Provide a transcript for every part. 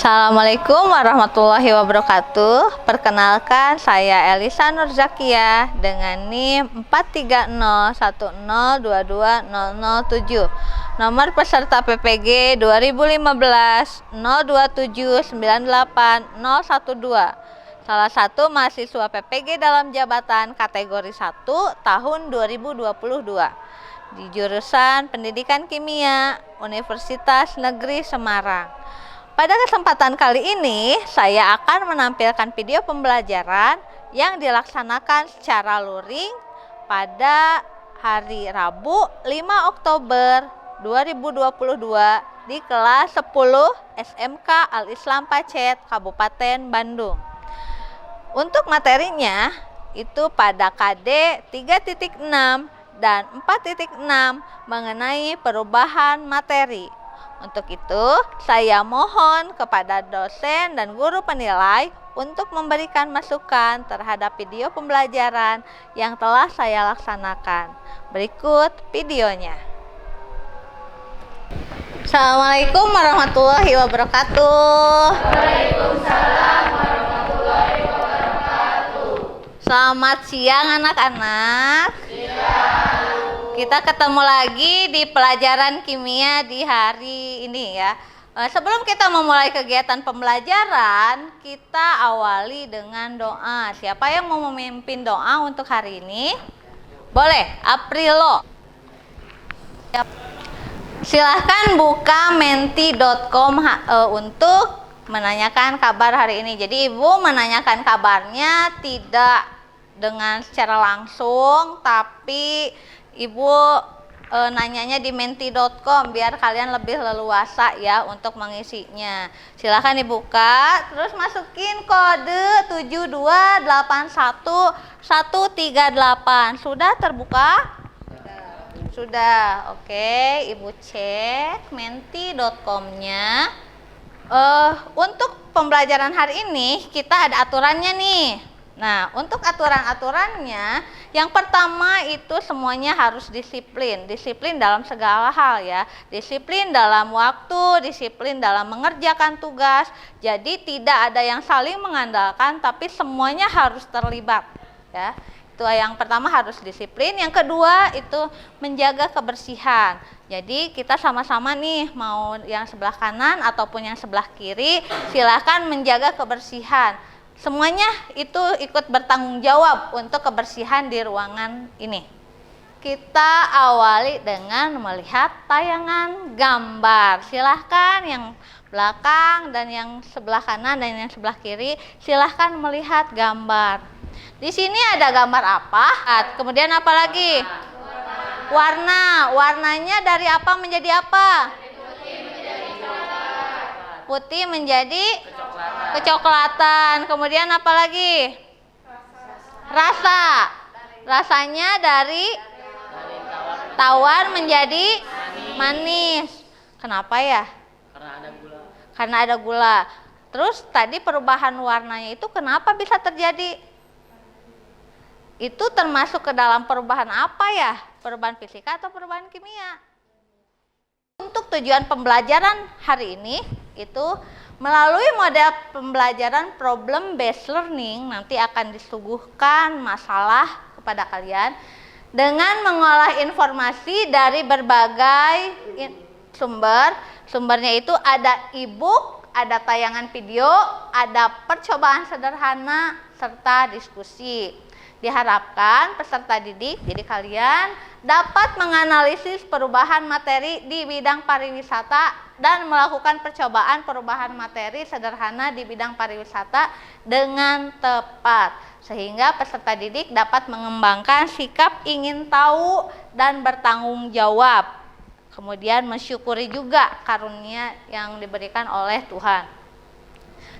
Assalamualaikum warahmatullahi wabarakatuh. Perkenalkan, saya Elisa Nurzakia dengan NIM 43010220007. Nomor peserta PPG 2015 02798 Salah satu mahasiswa PPG dalam jabatan kategori 1 tahun 2022 di jurusan Pendidikan Kimia Universitas Negeri Semarang. Pada kesempatan kali ini, saya akan menampilkan video pembelajaran yang dilaksanakan secara luring pada hari Rabu 5 Oktober 2022 di kelas 10 SMK Al-Islam Pacet, Kabupaten Bandung. Untuk materinya, itu pada KD 3.6 dan 4.6 mengenai perubahan materi. Untuk itu, saya mohon kepada dosen dan guru penilai untuk memberikan masukan terhadap video pembelajaran yang telah saya laksanakan. Berikut videonya. Assalamualaikum warahmatullahi wabarakatuh. Waalaikumsalam warahmatullahi wabarakatuh. Selamat siang anak-anak. Kita ketemu lagi di pelajaran kimia di hari ini ya. Sebelum kita memulai kegiatan pembelajaran, kita awali dengan doa. Siapa yang mau memimpin doa untuk hari ini? Boleh, Aprilo. Silahkan buka menti.com untuk menanyakan kabar hari ini. Jadi Ibu menanyakan kabarnya tidak dengan secara langsung, tapi Ibu nanyanya di menti.com biar kalian lebih leluasa ya untuk mengisinya. Silahkan dibuka, terus masukin kode 7281138. Sudah terbuka? Sudah. Oke, Ibu cek menti.com-nya. Untuk pembelajaran hari ini kita ada aturannya nih. Nah, untuk aturan-aturannya, yang pertama itu semuanya harus disiplin. Disiplin dalam segala hal ya. Disiplin dalam waktu, disiplin dalam mengerjakan tugas. Jadi tidak ada yang saling mengandalkan, tapi semuanya harus terlibat ya. Itu yang pertama, harus disiplin. Yang kedua itu menjaga kebersihan. Jadi kita sama-sama nih, mau yang sebelah kanan ataupun yang sebelah kiri, silakan menjaga kebersihan. Semuanya itu ikut bertanggung jawab untuk kebersihan di ruangan ini. Kita awali dengan melihat tayangan gambar. Silahkan yang belakang dan yang sebelah kanan dan yang sebelah kiri, silahkan melihat gambar. Di sini ada gambar apa? Kemudian apa lagi? Warna. Warnanya dari apa menjadi apa? Putih menjadi kecoklatan. Kemudian apa lagi? Rasa. Rasanya dari tawar menjadi manis. Kenapa ya? Karena ada gula. Terus tadi perubahan warnanya itu kenapa bisa terjadi? Itu termasuk ke dalam perubahan apa ya? Perubahan fisika atau perubahan kimia? Untuk tujuan pembelajaran hari ini itu melalui model pembelajaran problem based learning, nanti akan disuguhkan masalah kepada kalian dengan mengolah informasi dari berbagai sumber. Sumbernya itu ada e-book, ada tayangan video, ada percobaan sederhana, serta diskusi. Diharapkan peserta didik, jadi kalian dapat menganalisis perubahan materi di bidang pariwisata dan melakukan percobaan perubahan materi sederhana di bidang pariwisata dengan tepat, sehingga peserta didik dapat mengembangkan sikap ingin tahu dan bertanggung jawab, kemudian mensyukuri juga karunia yang diberikan oleh Tuhan,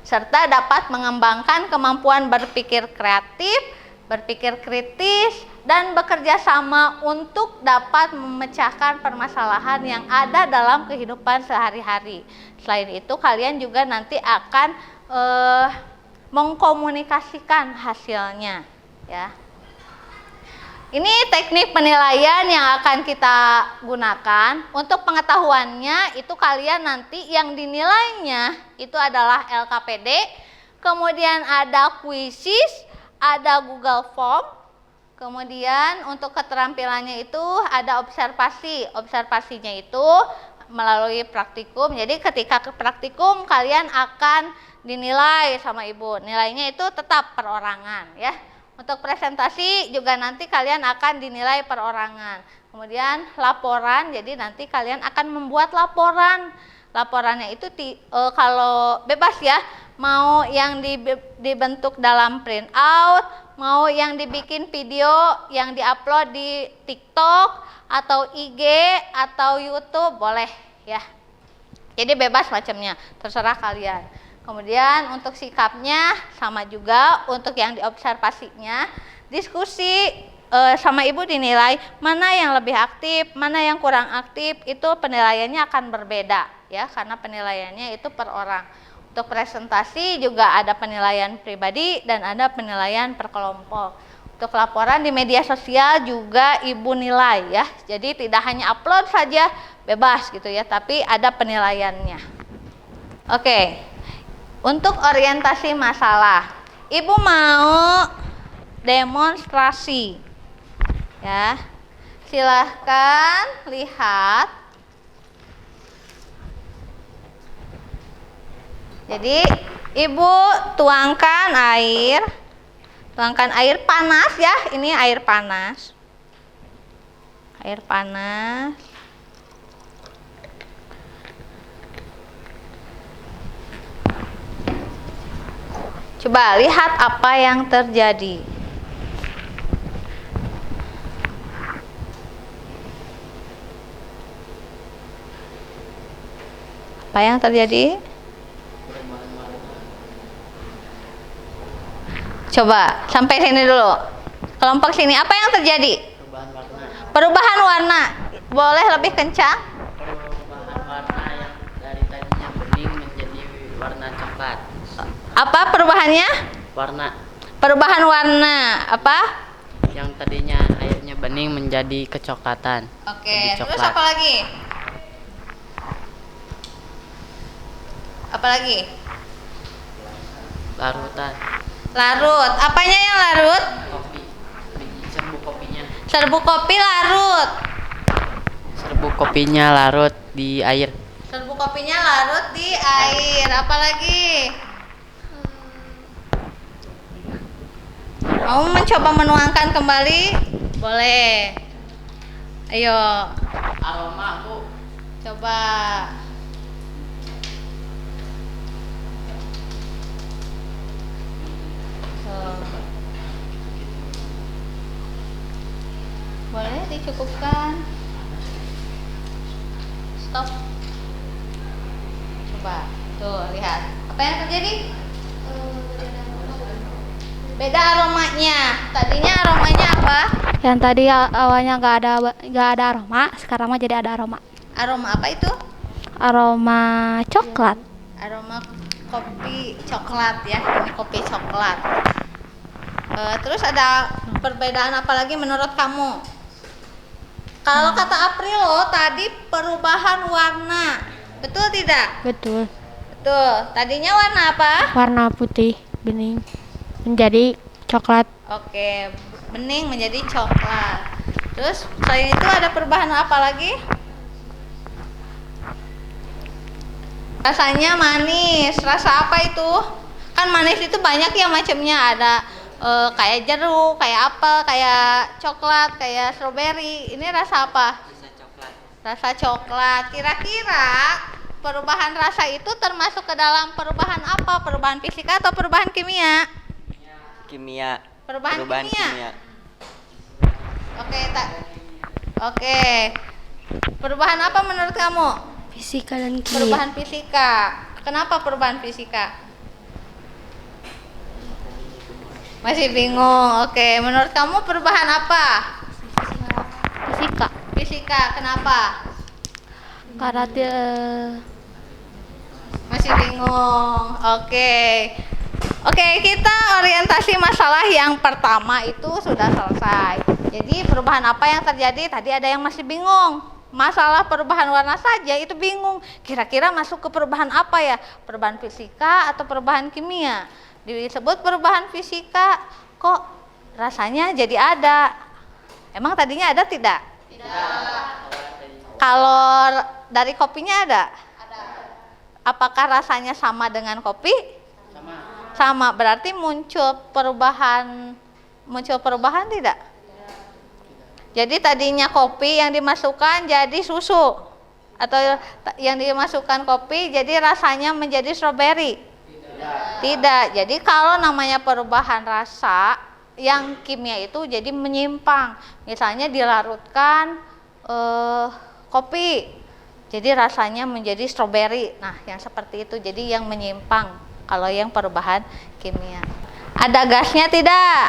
serta dapat mengembangkan kemampuan berpikir kreatif, berpikir kritis, dan bekerja sama untuk dapat memecahkan permasalahan yang ada dalam kehidupan sehari-hari. Selain itu, kalian juga nanti akan mengkomunikasikan hasilnya ya. ini teknik penilaian yang akan kita gunakan. Untuk pengetahuannya itu kalian nanti yang dinilainya itu adalah LKPD, kemudian ada Quizzes, ada Google Form, kemudian untuk keterampilannya itu ada observasi. Observasinya itu melalui praktikum. Jadi ketika ke praktikum kalian akan dinilai sama ibu. Nilainya itu tetap perorangan ya. Untuk presentasi juga nanti kalian akan dinilai perorangan. Kemudian laporan, jadi nanti kalian akan membuat laporan. Laporannya itu kalau bebas ya, mau yang dibentuk dalam print out, mau yang dibikin video yang diupload di TikTok atau IG atau YouTube boleh ya. Jadi bebas macamnya, terserah kalian. Kemudian untuk sikapnya sama juga, untuk yang diobservasinya diskusi sama ibu dinilai mana yang lebih aktif, mana yang kurang aktif, itu penilaiannya akan berbeda ya, karena penilaiannya itu per orang. Untuk presentasi juga ada penilaian pribadi dan ada penilaian per kelompok. Untuk laporan di media sosial juga ibu nilai ya, jadi tidak hanya upload saja bebas gitu ya, tapi ada penilaiannya. Oke. Untuk orientasi masalah, ibu mau demonstrasi ya, silahkan lihat. Jadi ibu tuangkan air panas ya, ini air panas, coba lihat apa yang terjadi. Apa yang terjadi? Coba sampai sini dulu. Kelompok sini, apa yang terjadi? Perubahan warna. Boleh lebih kencang? Perubahan warna yang dari tadinya bening menjadi warna coklat. Apa perubahannya? Perubahan warna apa? Yang tadinya airnya bening menjadi kecoklatan. Oke, terus apa lagi? Apa lagi? Larut. Apanya yang larut? Kopi. Serbuk kopinya. Serbuk kopi larut. Serbuk kopinya larut di air. Serbuk kopinya larut di air. Apa lagi? Mau mencoba menuangkan kembali? Boleh. Ayo. Aroma, Bu. Coba. Boleh dicukupkan. Stop. Coba. Tuh, lihat. Apa yang terjadi? Beda aromanya. Tadinya aromanya apa? Yang tadi awalnya nggak ada aroma, sekarang mah jadi ada aroma. Aroma apa itu? Aroma coklat. Aroma kopi coklat ya. Ini kopi coklat. Terus ada perbedaan apa lagi menurut kamu? Kalau kata April tadi perubahan warna. Betul tidak? Betul. Betul. Tadinya warna apa? Warna putih bening menjadi coklat. Oke, bening menjadi coklat. Terus selain itu ada perubahan apa lagi? Rasanya manis. Rasa apa itu? Kan manis itu banyak ya macamnya. Ada kayak jeruk, kayak apel, kayak coklat, kayak stroberi. Ini rasa apa? Rasa coklat. Kira-kira perubahan rasa itu termasuk ke dalam perubahan apa? Perubahan fisika atau perubahan kimia? Kimia. Perubahan kimia. Oke. Perubahan apa menurut kamu? Fisika dan kimia. Perubahan fisika. Kenapa perubahan fisika? Masih bingung. Oke, menurut kamu perubahan apa? Fisika. Fisika. Kenapa? Karena Masih bingung. Oke, kita orientasi masalah yang pertama itu sudah selesai. Jadi perubahan apa yang terjadi? Tadi ada yang masih bingung. Masalah perubahan warna saja itu bingung. Kira-kira masuk ke perubahan apa ya? Perubahan fisika atau perubahan kimia? Disebut perubahan fisika, kok rasanya jadi ada. Emang tadinya ada tidak? Kalau dari kopinya ada? Apakah rasanya sama dengan kopi? Sama. Berarti muncul perubahan tidak? Jadi tadinya kopi yang dimasukkan jadi susu, atau yang dimasukkan kopi jadi rasanya menjadi stroberi? Tidak. Jadi kalau namanya perubahan rasa yang kimia itu jadi menyimpang. Misalnya dilarutkan kopi, jadi rasanya menjadi stroberi. Nah, yang seperti itu jadi yang menyimpang kalau yang perubahan kimia. Ada gasnya tidak?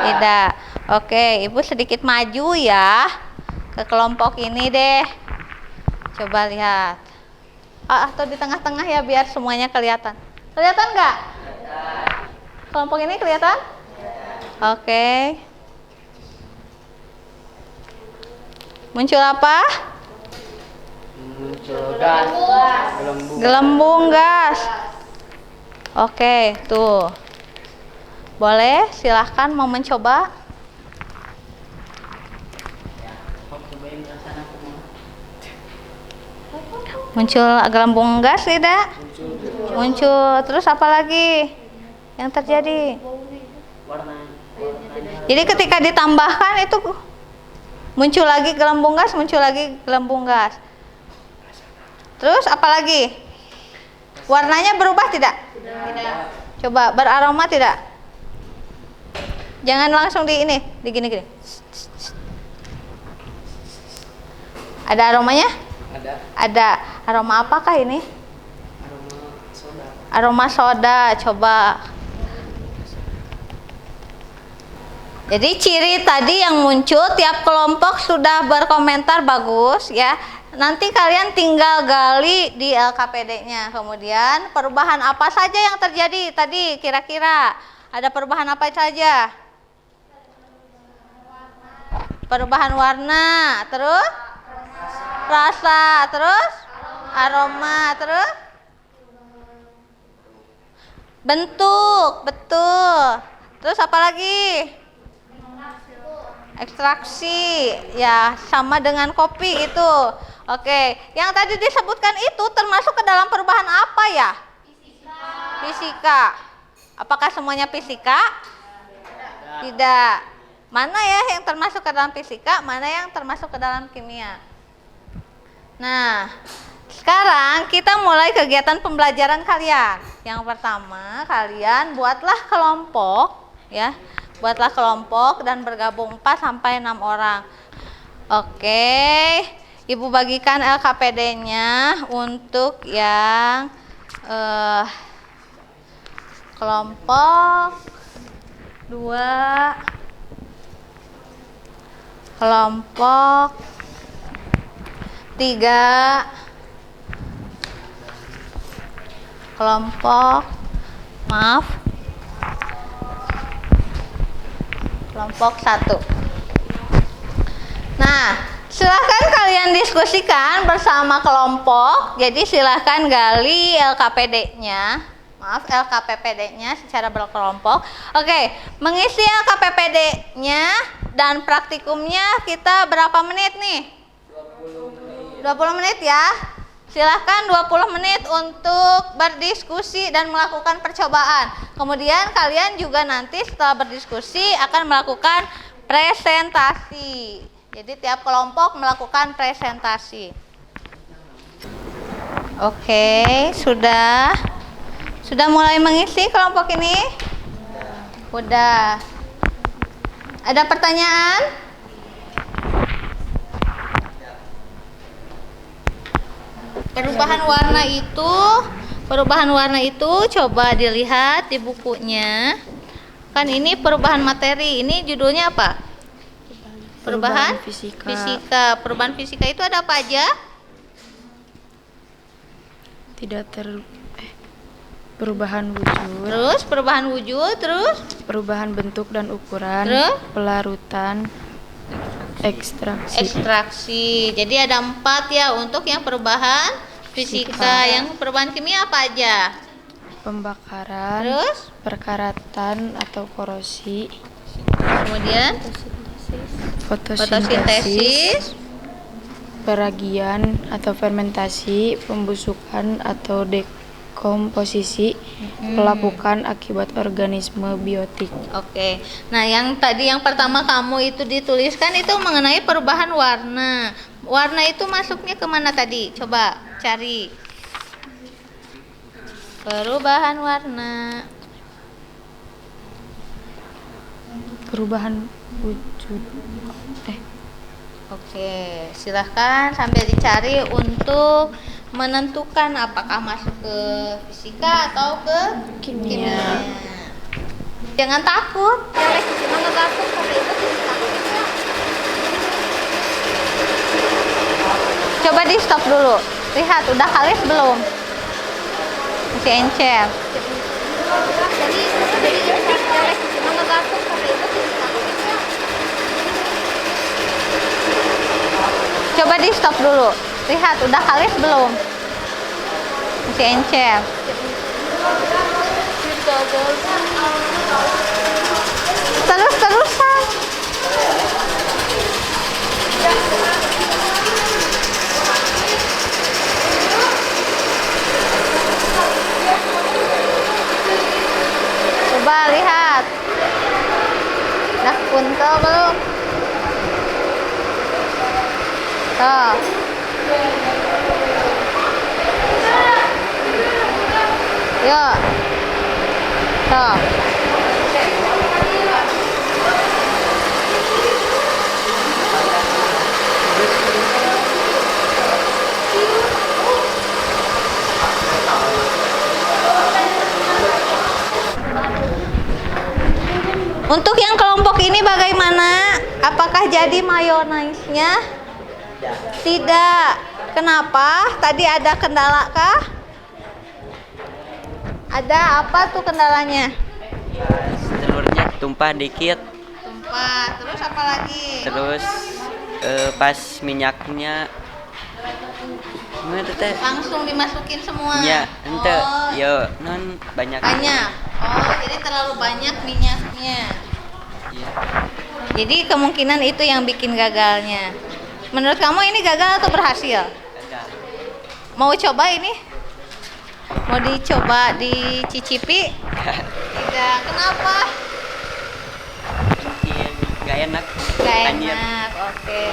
Tidak. Oke, Ibu sedikit maju ya ke kelompok ini deh. Coba lihat. Atau di tengah-tengah ya biar semuanya kelihatan. Kelihatan nggak? Kelompok ini kelihatan? Oke. Muncul apa? Muncul gas. Gelembung gas. Oke, tuh. Boleh, silahkan mau mencoba. Muncul gelembung gas tidak? Muncul. Terus apa lagi yang terjadi? Jadi ketika ditambahkan itu muncul lagi gelembung gas, muncul lagi gelembung gas. Terus apa lagi? Warnanya berubah tidak? Tidak. Coba beraroma tidak? Jangan langsung di ini, di gini-gini. Ada aromanya? Ada. Aroma apakah ini? Aroma soda. Coba. Jadi ciri tadi yang muncul tiap kelompok sudah berkomentar bagus ya. Nanti kalian tinggal gali di LKPD-nya. Kemudian perubahan apa saja yang terjadi tadi kira-kira? Ada perubahan apa saja? Perubahan warna, terus rasa, terus aroma, terus bentuk, betul. Terus apa lagi? Ekstraksi, ya sama dengan kopi itu. Oke, yang tadi disebutkan itu termasuk ke dalam perubahan apa ya? Fisika. Apakah semuanya fisika? Tidak. Mana ya yang termasuk ke dalam fisika, mana yang termasuk ke dalam kimia? Nah, sekarang kita mulai kegiatan pembelajaran kalian. Yang pertama, kalian buatlah kelompok ya. Buatlah kelompok dan bergabung 4 sampai 6 orang. Oke. Ibu bagikan LKPD-nya untuk yang kelompok 2, kelompok 3, kelompok kelompok 1. Nah, silahkan kalian diskusikan bersama kelompok. Jadi silahkan gali LKPPD-nya secara berkelompok. Oke, mengisi LKPPD-nya dan praktikumnya kita berapa menit nih? 20 menit ya. Silahkan 20 menit untuk berdiskusi dan melakukan percobaan. Kemudian kalian juga nanti setelah berdiskusi akan melakukan presentasi. Jadi tiap kelompok melakukan presentasi. Oke, sudah mulai mengisi kelompok ini? Udah. Ada pertanyaan? Perubahan warna itu coba dilihat di bukunya. Kan ini perubahan materi. Ini judulnya apa? Perubahan fisika. Perubahan fisika itu ada apa aja? Perubahan wujud. Terus perubahan wujud, terus perubahan bentuk dan ukuran, terus pelarutan, ekstraksi. Jadi ada 4 ya untuk yang perubahan fisika. Yang perubahan kimia apa aja? Pembakaran, Terus? perkaratan atau korosi, Kemudian fotosintesis, peragian atau fermentasi, pembusukan atau dekomposisi, pelapukan akibat organisme biotik. Oke. Nah, yang tadi yang pertama kamu itu dituliskan itu mengenai perubahan warna. Warna itu masuknya kemana tadi? Coba cari. Perubahan warna. Perubahan wujud. Oke, silahkan sambil dicari untuk menentukan apakah masuk ke fisika atau ke kimia. Jangan takut, jangan takut karena itu fisika. Coba di stop dulu, lihat udah kalis belum? Masih encer. Jadi jangan takut karena itu fisika. Coba di stop dulu, lihat udah kalis belum? Masih encer. Terus-terusan. Coba lihat. Udah kuntel belum? Tuh. Yuk. Tuh. Untuk yang kelompok ini bagaimana? Apakah jadi mayonnaise-nya? Tidak. Kenapa? Tadi ada kendala kah? Ada apa tuh kendalanya? Telurnya tumpah dikit. Tumpah. Terus apa lagi? Terus pas minyaknya gimana tuh teh? Langsung dimasukin semua. Ya, ente. Oh, Yo, non banyak. banyak. Oh, jadi terlalu banyak minyaknya. Iya. Jadi kemungkinan itu yang bikin gagalnya. Menurut kamu ini gagal atau berhasil? Gagal. Mau coba ini? Mau dicoba dicicipi? Tidak. Kenapa? Mungkin gak enak. Gak Anjir. enak. Oke.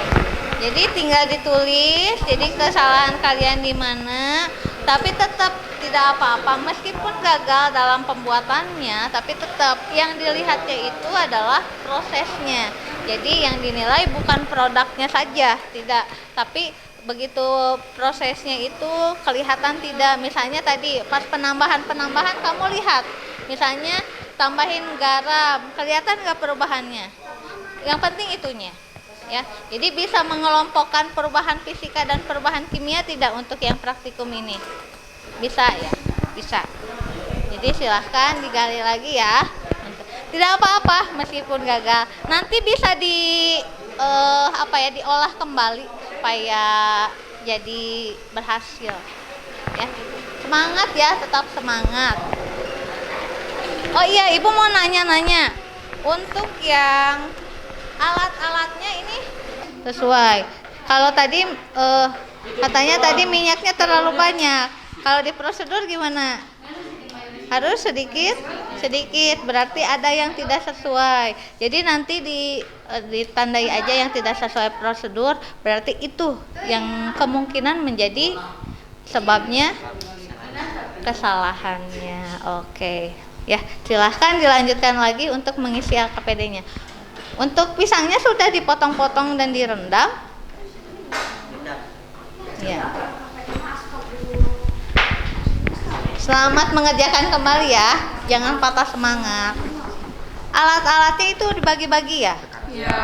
Jadi tinggal ditulis. Jadi kesalahan kalian di mana? Tapi tetap tidak apa-apa. Meskipun gagal dalam pembuatannya, tapi tetap yang dilihatnya itu adalah prosesnya. Jadi yang dinilai bukan produknya saja, tidak. Tapi begitu prosesnya itu kelihatan tidak. Misalnya tadi pas penambahan kamu lihat, misalnya tambahin garam, kelihatan nggak perubahannya? Yang penting itunya, ya. Jadi bisa mengelompokkan perubahan fisika dan perubahan kimia tidak untuk yang praktikum ini? Bisa ya, bisa. Jadi silahkan digali lagi ya. Tidak apa-apa meskipun gagal. Nanti bisa diolah kembali supaya jadi berhasil. Ya. Semangat ya, tetap semangat. Oh iya, Ibu mau nanya-nanya. Untuk yang alat-alatnya ini sesuai. Kalau tadi katanya tadi minyaknya terlalu banyak. Kalau di prosedur gimana? Harus sedikit, berarti ada yang tidak sesuai. Jadi nanti ditandai aja yang tidak sesuai prosedur, berarti itu yang kemungkinan menjadi sebabnya kesalahannya. Oke. Ya, silahkan dilanjutkan lagi untuk mengisi LKPD-nya. Untuk pisangnya sudah dipotong-potong dan direndam? Ya. Selamat mengerjakan kembali ya, jangan patah semangat. Alat-alatnya itu dibagi-bagi ya?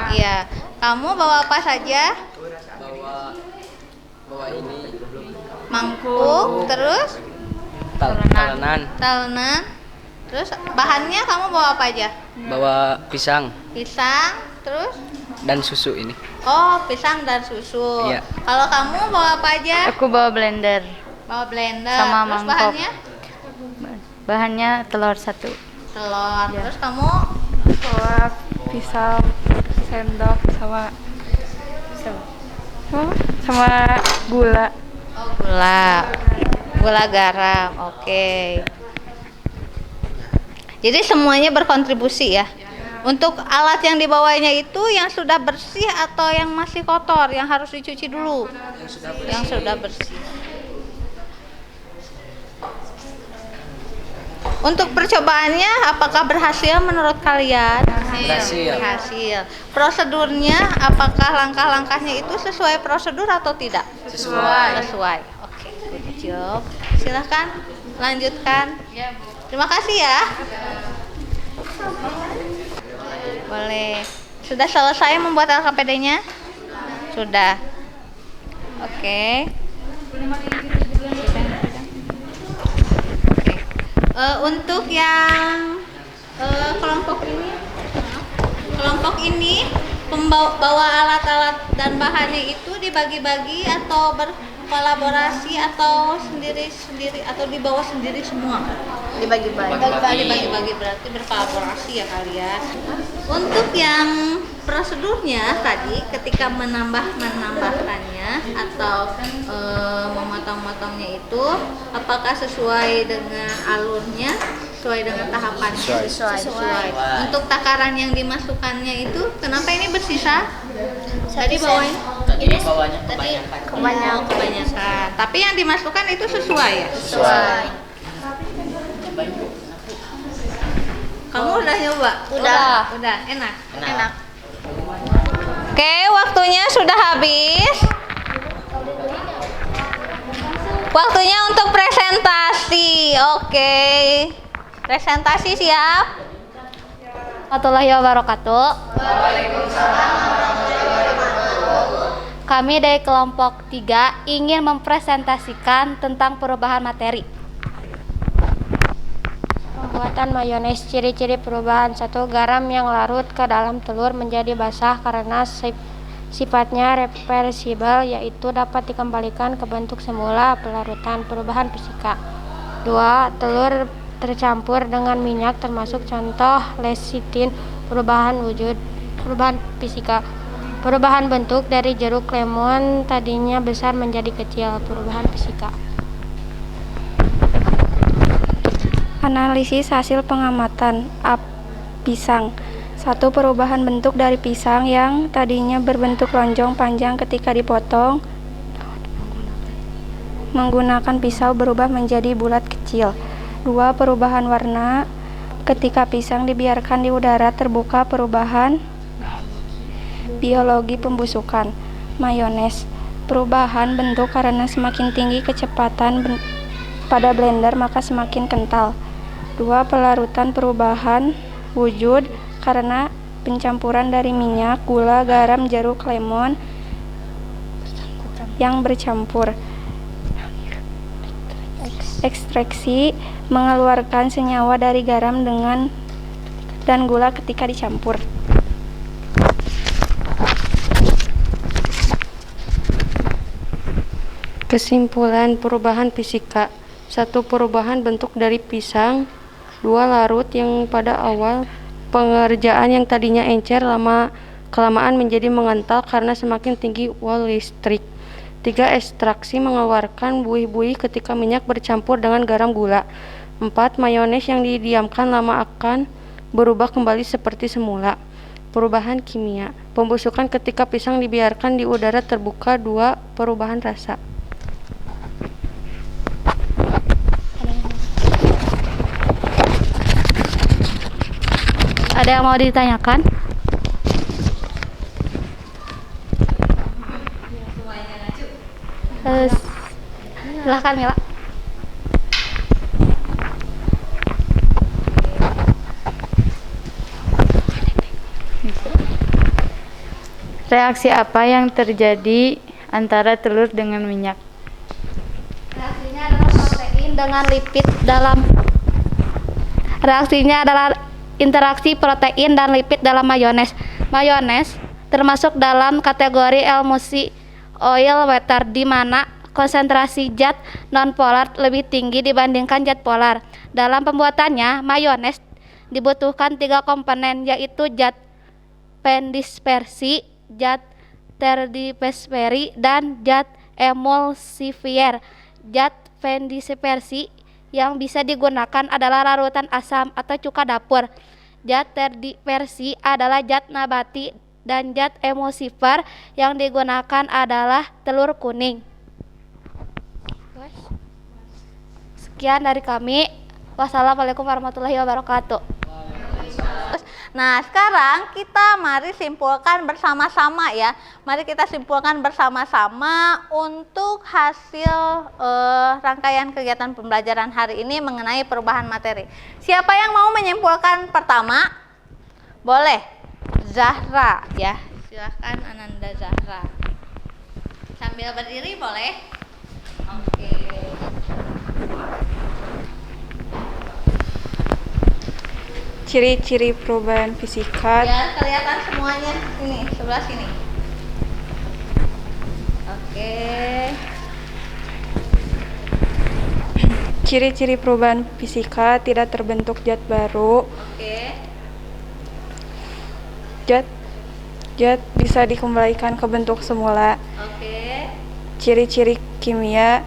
Iya. Kamu bawa apa saja? Bawa ini Mangkuk, terus? talenan, Terus bahannya kamu bawa apa aja? bawa pisang, Pisang, terus? dan susu ini. Oh, pisang dan susu. Iya. Kalau kamu bawa apa aja? Aku bawa blender. Bawa blender. Sama Terus mangkok. bahannya? Bahannya telur 1. Telur. Terus kamu? Bawa pisau, sendok sama gula. Oh, gula. Gula garam. Oke. Jadi semuanya berkontribusi ya. Untuk alat yang dibawanya itu yang sudah bersih atau yang masih kotor, yang harus dicuci dulu? Yang sudah bersih. Untuk percobaannya apakah berhasil menurut kalian? Berhasil. Berhasil. Prosedurnya apakah langkah-langkahnya itu sesuai prosedur atau tidak? Sesuai. Sesuai. Oke, good job. Silahkan lanjutkan. Terima kasih ya. Boleh. Sudah selesai membuat LKPD-nya? Sudah. Oke. Untuk yang kelompok ini bawa alat-alat dan bahannya itu dibagi-bagi atau berkolaborasi atau sendiri-sendiri atau dibawa sendiri semua? Dibagi-bagi berarti berkolaborasi ya kalian. Untuk yang prosedurnya tadi ketika menambahkannya atau memotong-motongnya itu apakah sesuai dengan alurnya, sesuai dengan tahapannya? Sesuai. Untuk takaran yang dimasukkannya itu kenapa ini bersisa? Tadi bawahnya kebanyakan. Tapi yang dimasukkan itu sesuai ya? Sesuai. Kamu udah nyoba? Udah. Enak. Oke, waktunya sudah habis. Waktunya untuk presentasi. Oke. Presentasi siap? Warahmatullahi wabarakatuh. Kami dari kelompok 3 ingin mempresentasikan tentang perubahan materi. Pembuatan mayones. Ciri-ciri perubahan. 1. Garam yang larut ke dalam telur menjadi basah karena sifatnya reversibel, yaitu dapat dikembalikan ke bentuk semula. Pelarutan. Perubahan fisika. 2. Telur tercampur dengan minyak termasuk contoh lecitin. Perubahan wujud. Perubahan fisika. Perubahan bentuk dari jeruk lemon tadinya besar menjadi kecil. Perubahan fisika. Analisis hasil pengamatan pisang. 1. Perubahan bentuk dari pisang yang tadinya berbentuk lonjong panjang ketika dipotong menggunakan pisau berubah menjadi bulat kecil. 2. Perubahan warna ketika pisang dibiarkan di udara terbuka. Perubahan biologi pembusukan. Mayones. Perubahan bentuk karena semakin tinggi kecepatan pada blender maka semakin kental. 2. Pelarutan. Perubahan wujud karena pencampuran dari minyak, gula, garam, jeruk lemon yang bercampur. Ekstraksi. Mengeluarkan senyawa dari garam dan gula ketika dicampur. Kesimpulan perubahan fisika. 1. Perubahan bentuk dari pisang. 2. Larut yang pada awal pengerjaan yang tadinya encer kelamaan menjadi mengental karena semakin tinggi wall listrik. 3. Ekstraksi mengeluarkan buih-buih ketika minyak bercampur dengan garam gula. 4. Mayones yang didiamkan lama akan berubah kembali seperti semula. Perubahan kimia. Pembusukan ketika pisang dibiarkan di udara terbuka. 2. Perubahan rasa. Ada yang mau ditanyakan? Silahkan Mila. Reaksi apa yang terjadi antara telur dengan minyak? Reaksinya adalah protein dengan lipid dalam Reaksinya adalah interaksi protein dan lipid dalam mayones. Mayones termasuk dalam kategori emulsi oil water di mana konsentrasi zat non-polar lebih tinggi dibandingkan zat polar. Dalam pembuatannya, mayones dibutuhkan 3 komponen, yaitu zat pendispersi, zat terdispersi, dan zat emulsifier. Zat pendispersi yang bisa digunakan adalah larutan asam atau cuka dapur. Zat terdispersi adalah zat nabati dan zat emulsifier yang digunakan adalah telur kuning. Sekian dari kami. Wassalamualaikum warahmatullahi wabarakatuh. Nah, sekarang kita mari simpulkan bersama-sama ya. Mari kita simpulkan bersama-sama untuk hasil rangkaian kegiatan pembelajaran hari ini mengenai perubahan materi. Siapa yang mau menyimpulkan pertama? Boleh. Zahra ya. Silahkan Ananda Zahra. Sambil berdiri boleh? Oke. Ciri-ciri perubahan fisika. Biar kelihatan semuanya sini, sebelah sini. Oke. Ciri-ciri perubahan fisika: tidak terbentuk zat baru. Oke. Zat bisa dikembalikan ke bentuk semula. Oke. Ciri-ciri kimia: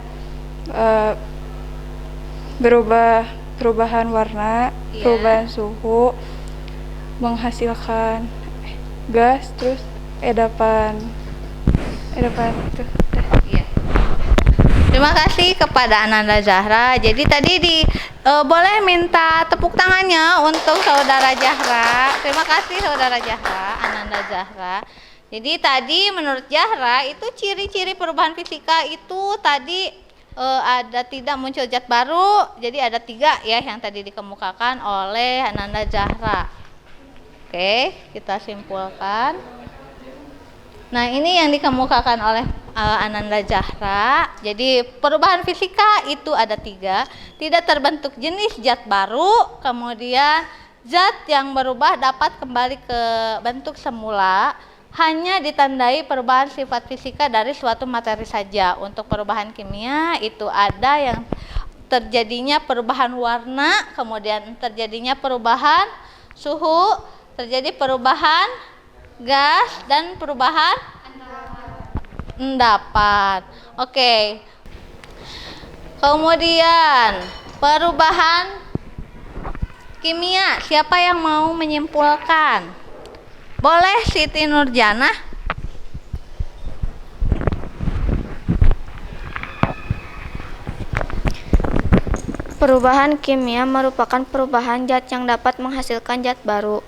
perubahan warna, Iya. perubahan suhu, menghasilkan gas, terus edapan itu. Iya. Terima kasih kepada Ananda Zahra. Jadi tadi boleh minta tepuk tangannya untuk saudara Zahra. Terima kasih saudara Zahra, Ananda Zahra. Jadi tadi menurut Zahra itu ciri-ciri perubahan fisika itu tadi ada tidak muncul zat baru. Jadi ada 3 ya yang tadi dikemukakan oleh Ananda Zahra. Oke, kita simpulkan. Nah, ini yang dikemukakan oleh Ananda Zahra. Jadi perubahan fisika itu ada 3. Tidak terbentuk jenis zat baru, kemudian zat yang berubah dapat kembali ke bentuk semula, hanya ditandai perubahan sifat fisika dari suatu materi saja. Untuk perubahan kimia itu ada yang terjadinya perubahan warna, kemudian terjadinya perubahan suhu, terjadi perubahan gas, dan perubahan endapan. Oke. Kemudian perubahan kimia, siapa yang mau menyimpulkan? Boleh Siti Nurjana. Perubahan kimia merupakan perubahan zat yang dapat menghasilkan zat baru.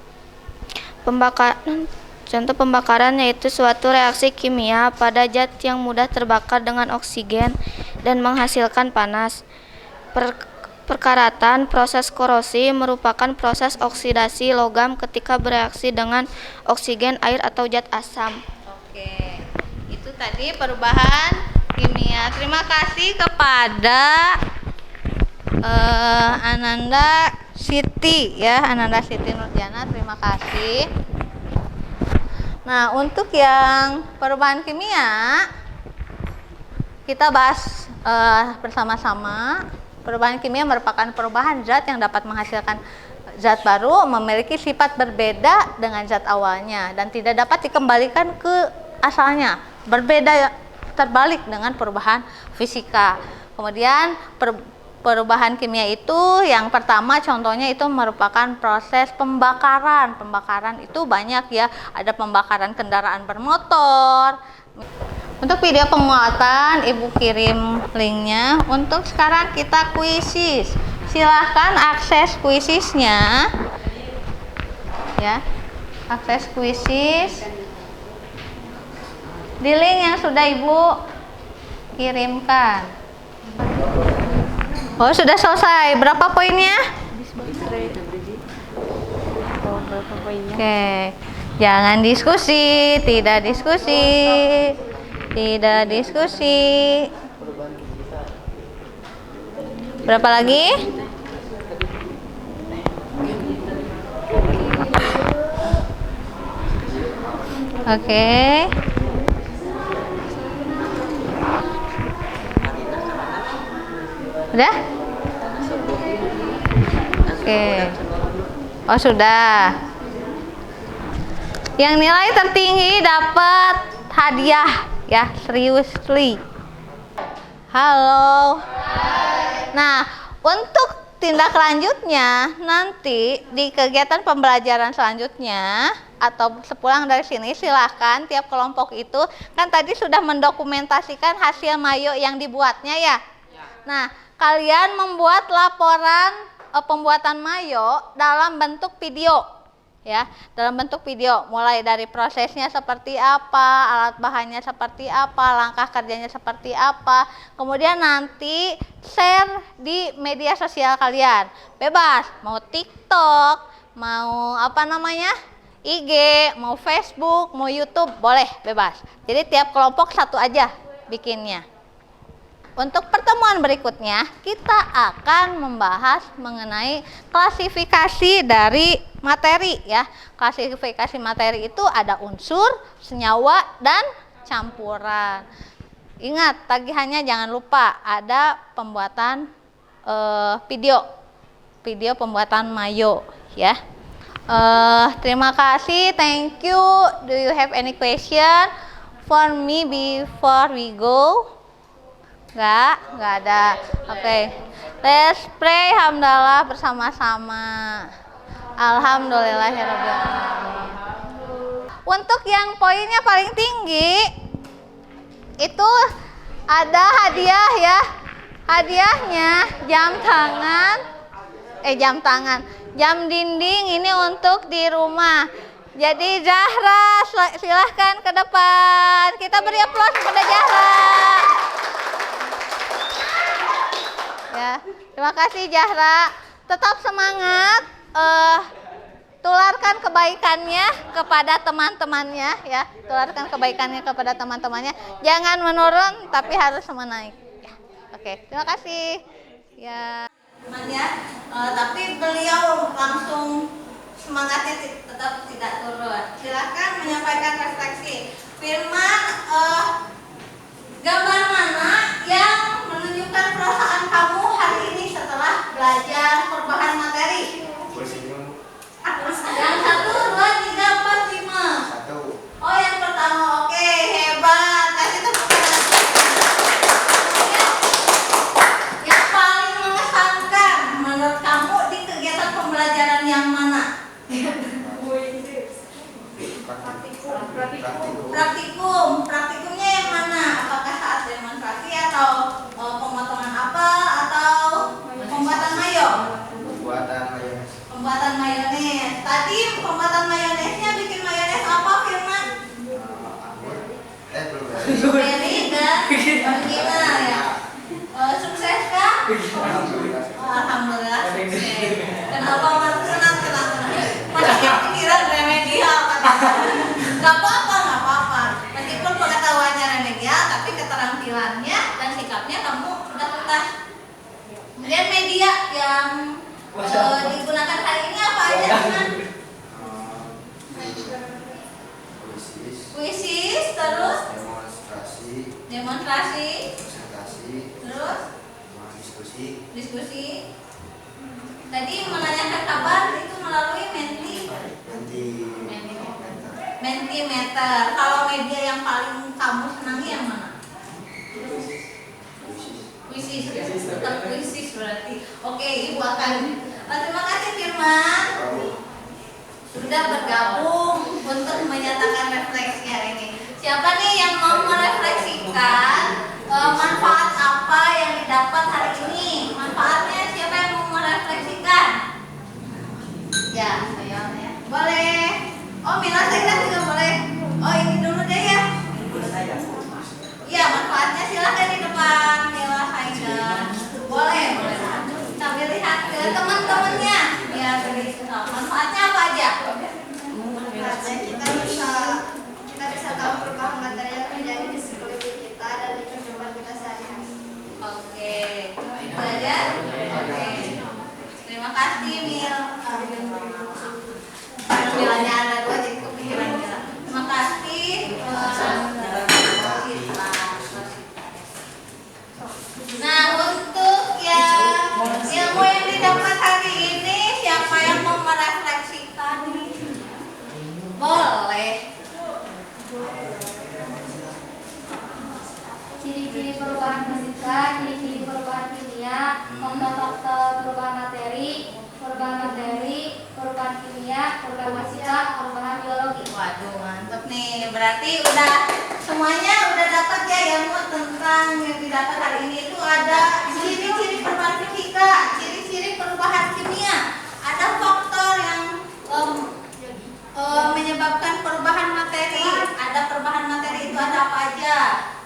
Contoh pembakaran yaitu suatu reaksi kimia pada zat yang mudah terbakar dengan oksigen dan menghasilkan panas. Perkaratan proses korosi merupakan proses oksidasi logam ketika bereaksi dengan oksigen, air, atau zat asam. Oke, itu tadi perubahan kimia. Terima kasih kepada Ananda Siti ya, Ananda Siti Nurjana, terima kasih. Nah, untuk yang perubahan kimia kita bahas bersama-sama. Perubahan kimia merupakan perubahan zat yang dapat menghasilkan zat baru, memiliki sifat berbeda dengan zat awalnya dan tidak dapat dikembalikan ke asalnya. Berbeda terbalik dengan perubahan fisika. Kemudian perubahan kimia itu yang pertama contohnya itu merupakan proses pembakaran. Pembakaran itu banyak ya, ada pembakaran kendaraan bermotor. Untuk video penguatan Ibu kirim linknya. Untuk sekarang kita kuisis. Silahkan akses kuisisnya ya, akses kuisis di link yang sudah Ibu kirimkan. Oh, sudah selesai. Berapa poinnya? Oke. Jangan diskusi, tidak diskusi. Tidak diskusi. Berapa lagi? Oke. Udah? Oke. Oh, sudah. Yang nilai tertinggi dapat hadiah ya, seriously. Halo. Nah, untuk tindak lanjutnya nanti di kegiatan pembelajaran selanjutnya atau sepulang dari sini silahkan tiap kelompok itu kan tadi sudah mendokumentasikan hasil mayo yang dibuatnya ya. Nah, kalian membuat laporan pembuatan mayo dalam bentuk video. Ya, dalam bentuk video, mulai dari prosesnya seperti apa, alat bahannya seperti apa, langkah kerjanya seperti apa, kemudian nanti share di media sosial kalian, bebas, mau TikTok, mau apa namanya, IG, mau Facebook, mau YouTube, boleh, bebas. Jadi tiap kelompok satu aja bikinnya. Untuk pertemuan berikutnya, kita akan membahas mengenai klasifikasi dari materi ya. Klasifikasi materi itu ada unsur, senyawa, dan campuran. Ingat, tagihannya jangan lupa ada pembuatan video pembuatan mayo ya. Terima kasih, thank you. Do you have any question for me before we go? Enggak ada. Oke. Let's pray hamdalah bersama-sama. Alhamdulillahirabbil alamin. Untuk yang poinnya paling tinggi itu ada hadiah ya. Hadiahnya jam dinding ini untuk di rumah. Jadi Zahra silahkan ke depan. Kita beri aplaus kepada Zahra. Ya, terima kasih Zahra. Tetap semangat, tularkan kebaikannya kepada teman-temannya ya. Tularkan kebaikannya kepada teman-temannya. Jangan menurun tapi harus menaik. Ya. Oke, terima kasih. Ya. Tapi beliau langsung semangatnya tetap tidak turun. Silakan menyampaikan refleksi. Firman, gambar mana yang menunjukkan perasaan kamu hari ini setelah belajar perubahan materi? Yang 1, 2, 3, 4, 5. Oh, yang pertama, oke, hebat. Kasih tepuk tangan. Yang paling mengesankan menurut kamu di kegiatan pembelajaran yang mana? Praktikumnya yang mana? Apakah saat demonstrasi atau pemotongan apel atau pembuatan mayo? Pembuatan mayones. Tadi pembuatan mayonesnya bikin mayones apa, Firman? Beri dan original ya. Sukses kah? Alhamdulillah sukses. Kenapa Mas senang? Masih kepikiran remedial katanya. Gak apa-apa. Meskipun pengetahuannya remedial, tapi keterampilannya dan sikapnya kamu sudah tuntas. Kemudian media yang digunakan hari ini apa aja, teman? Puisis, terus demonstrasi, terus diskusi. Tadi menanyakan kabar itu melalui Mentimeter. Kalau media yang paling kamu senangi yang mana? Puisis. Tetap puisis berarti. Oke, Ibu akan. Terima kasih Firman sudah bergabung untuk menyatakan refleksi hari ini. Siapa nih yang mau merefleksikan manfaat apa yang didapat hari ini? Manfaatnya siapa yang mau merefleksikan? Ya, saya ya. Boleh. Oh, Mila saya juga boleh. Oh, ini dulu deh ya. Iya, manfaatnya silakan di depan Mila Saida. Boleh. Sambil lihat ke teman-temannya. Ya, manfaatnya apa aja? Manfaatnya kita bisa tahu perubahan materi yang terjadi di sekeliling kita dan di kehidupan kita sehari-hari. Oke. Itu aja. Oke. Terima kasih Mil. Milanya ada 2 jadi kepikiran Mila. Terima kasih ciri-ciri perubahan fisika, ciri-ciri perubahan kimia, faktor-faktor perubahan materi, perubahan kimia, perubahan fisika, perubahan biologi. Waduh, mantap nih. Berarti udah semuanya udah dapat ya ilmu tentang yang didapat hari ini. Itu ada ciri-ciri perubahan fisika, ciri-ciri perubahan kimia, ada faktor yang menyebabkan perubahan materi. Ada perubahan materi itu ada apa aja?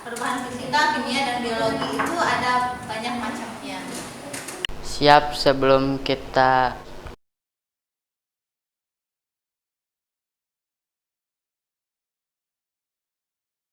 Perubahan fisika, kimia, dan biologi itu ada banyak macamnya. Siap, sebelum kita